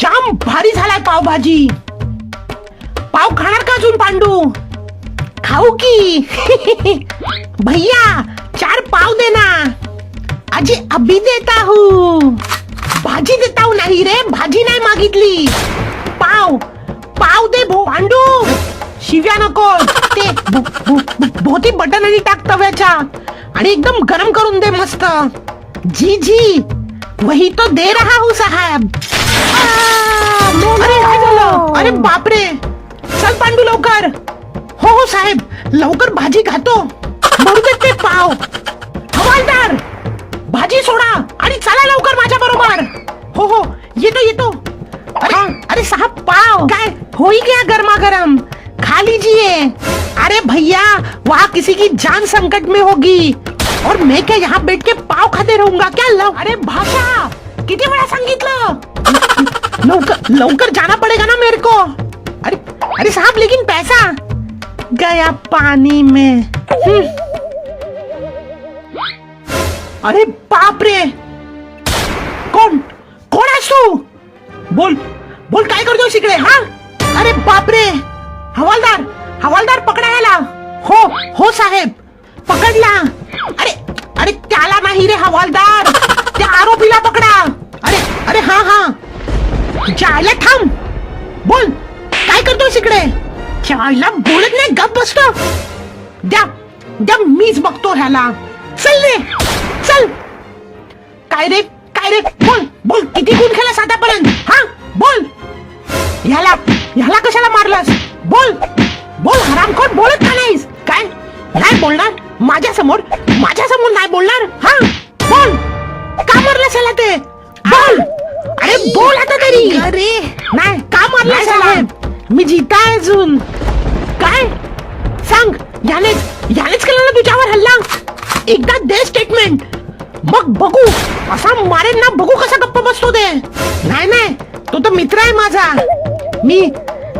जाम भारी झालाय पावभाजी. पाव खाणार का अजून पांडू? खाऊ की. भैया 4 पाव देना. अजी अभी देता हूँ. भाजी देता हूँ नाही रे, भाजी नाही मागितली. पाव पाव दे पांडू. शिव्या नको. ते भोवती बटन आणि टाक तव्याच्या आणि एकदम गरम करून दे मस्त. जी जी वही तो दे रहा हूँ साहेब. अरे काय झालं? अरे बापरे. चल पांडू लवकर. हो साहेब लवकर भाजी खातो. भरू देत ते पाव. हवालदार भाजी सोडा आणि चला लवकर माझ्या बरोबर. हो येतो. अरे साहब पाव काय हो ही गया गर्मा गर्म. खा लीजिए. अरे भैया वहाँ किसी की जान संकट में होगी और मैं क्या यहाँ बैठ के पाव खाते रहूंगा क्या? अरे भाषा किती वेळा सांगितलं. लवकर जाना पड़ेगा ना मेरे को. अरे साहब लेकिन पैसा गया पानी में. अरे बाप रे. कोण आहेस तू? बोल काय करतोस इकडे? हा अरे बाप रे. हवालदार पकडायला. हो साहेब पकडला. अरे त्याला नाही रे हवालदार, त्या आरोपीला पकडा. अरे हा जायला थांब. बोल काय करतोस इकडे? जायला बोलत नाही गप बसतो. द्या मीच बघतो ह्याला. चल रे चल. काय रे बोल किती गुण केलास आतापर्यंत? हा बोल. ह्याला कशाला मारलास? बोल हरामखोर. बोलत का नाहीस? काय नाही बोलणार? माझ्यासमोर नाही बोलणार? हा बोल. का मारलास ह्याला ते? बोल. अरे बोल आता तरी. अरे नाही का मारलास साहेब? मी जिता अजून. काय सांग. यानेच केलं ना तुझ्यावर हल्ला? एकदा दे स्टेटमेंट मग बघू. असा मारेन ना बघू कसा गप्प बसतो ते. नाही तो तर मित्र आहे माझा.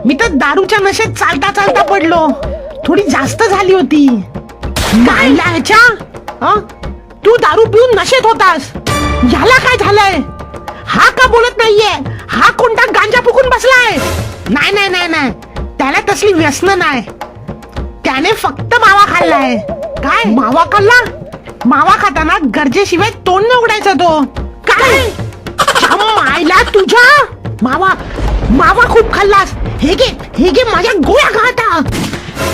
मी तर दारूच्या नशेत चालता पडलो. थोडी जास्त झाली होती. काय ह्याच्या? तू दारू पिऊन नशेत होतास. याला काय झालंय? हा का बोलत नाहीये? हा कोणता गांजा फुकून बसलाय? नाही त्याला तसली व्यसन नाही. त्याने फक्त मावा खाल्लाय. काय मावा खाल्ला? मावा खाताना गरजेशिवाय तोंड न उघडायचा तो. काय मायला तुझ्या मावा खूप खाल्लास. हे घे माझ्या गोळ्या खाता.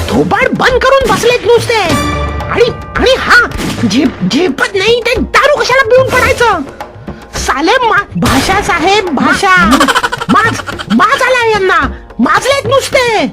थोबाड बंद करून बसलेत नुसते. आणि हा झेपत नाही ते दारू कशाला पिऊन पडायचं? साले भाषा साहेब भाषा. माज आलाय यांना. माजलेत नुसते.